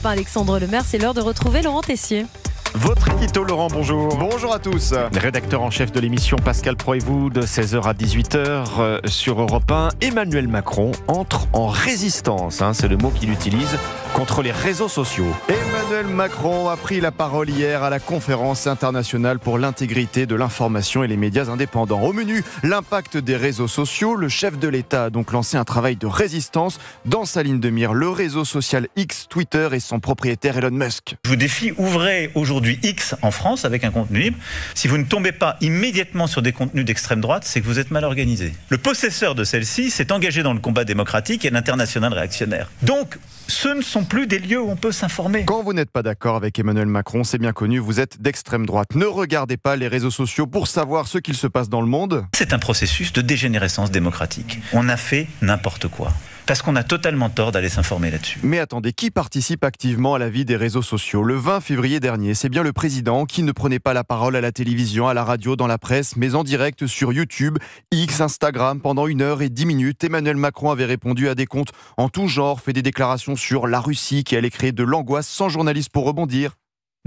Europe 1 Alexandre Lemaire. C'est l'heure de retrouver Laurent Tessier. Votre édito, Laurent, bonjour. Bonjour à tous. Rédacteur en chef de l'émission Pascal Pro et vous, de 16h à 18h sur Europe 1. Emmanuel Macron entre en résistance, c'est le mot qu'il utilise, contre les réseaux sociaux. Emmanuel Macron a pris la parole hier à la conférence internationale pour l'intégrité de l'information et les médias indépendants. Au menu, l'impact des réseaux sociaux. Le chef de l'État a donc lancé un travail de résistance. Dans sa ligne de mire, le réseau social X, Twitter et son propriétaire Elon Musk. Je vous défie, ouvrez aujourd'hui X en France avec un contenu libre. Si vous ne tombez pas immédiatement sur des contenus d'extrême droite, c'est que vous êtes mal organisé. Le possesseur de celle-ci s'est engagé dans le combat démocratique et l'international réactionnaire. Donc, ce ne sont plus des lieux où on peut s'informer. Quand vous n'êtes pas d'accord avec Emmanuel Macron, c'est bien connu, vous êtes d'extrême droite. Ne regardez pas les réseaux sociaux pour savoir ce qu'il se passe dans le monde. C'est un processus de dégénérescence démocratique. On a fait n'importe quoi. Parce qu'on a totalement tort d'aller s'informer là-dessus. Mais attendez, qui participe activement à la vie des réseaux sociaux ? Le 20 février dernier, c'est bien le président qui ne prenait pas la parole à la télévision, à la radio, dans la presse, mais en direct sur YouTube, X, Instagram, pendant 1h10. Emmanuel Macron avait répondu à des comptes en tout genre, fait des déclarations sur la Russie qui allait créer de l'angoisse sans journaliste pour rebondir.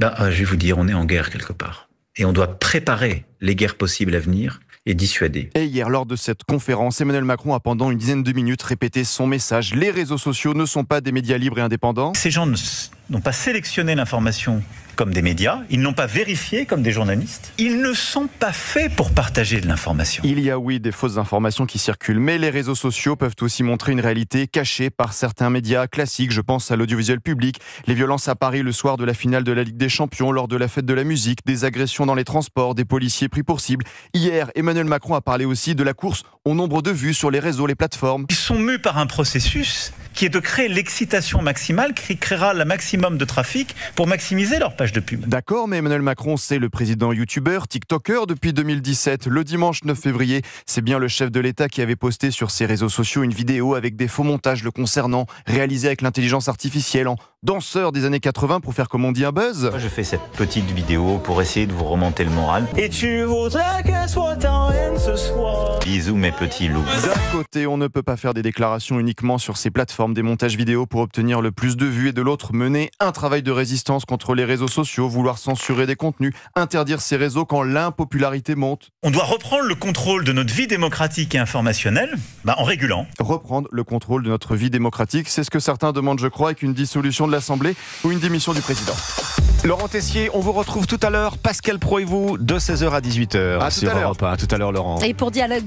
Je vais vous dire, on est en guerre quelque part. Et on doit préparer les guerres possibles à venir et dissuader. Et hier, lors de cette conférence, Emmanuel Macron a pendant une dizaine de minutes répété son message. Les réseaux sociaux ne sont pas des médias libres et indépendants. Ces gens n'ont pas sélectionné l'information comme des médias, ils n'ont pas vérifié comme des journalistes. Ils ne sont pas faits pour partager de l'information. Il y a oui des fausses informations qui circulent, mais les réseaux sociaux peuvent aussi montrer une réalité cachée par certains médias classiques. Je pense à l'audiovisuel public, les violences à Paris le soir de la finale de la Ligue des Champions, lors de la fête de la musique, des agressions dans les transports, des policiers pris pour cible. Hier, Emmanuel Macron a parlé aussi de la course au nombre de vues sur les réseaux, les plateformes. Ils sont mus par un processus qui est de créer l'excitation maximale, qui créera le maximum de trafic pour maximiser leur page de pub. D'accord, mais Emmanuel Macron, c'est le président youtubeur, tiktoker depuis 2017. Le dimanche 9 février, c'est bien le chef de l'État qui avait posté sur ses réseaux sociaux une vidéo avec des faux montages le concernant, réalisés avec l'intelligence artificielle en danseur des années 80 pour faire, comme on dit, un buzz. Je fais cette petite vidéo pour essayer de vous remonter le moral. Et tu voudrais qu'elle soit en haine ce soir. Bisous mes petits loups. D'un côté, on ne peut pas faire des déclarations uniquement sur ces plateformes, des montages vidéo pour obtenir le plus de vues, et de l'autre, mener un travail de résistance contre les réseaux sociaux, vouloir censurer des contenus, interdire ces réseaux quand l'impopularité monte. On doit reprendre le contrôle de notre vie démocratique et informationnelle en régulant. Reprendre le contrôle de notre vie démocratique, c'est ce que certains demandent, je crois, avec une dissolution de l'Assemblée ou une démission du président. Laurent Tessier, on vous retrouve tout à l'heure. Pascal Pro et vous, de 16h à 18h À tout à l'heure. Europe 1. À tout à l'heure, Laurent. Et pour dialogue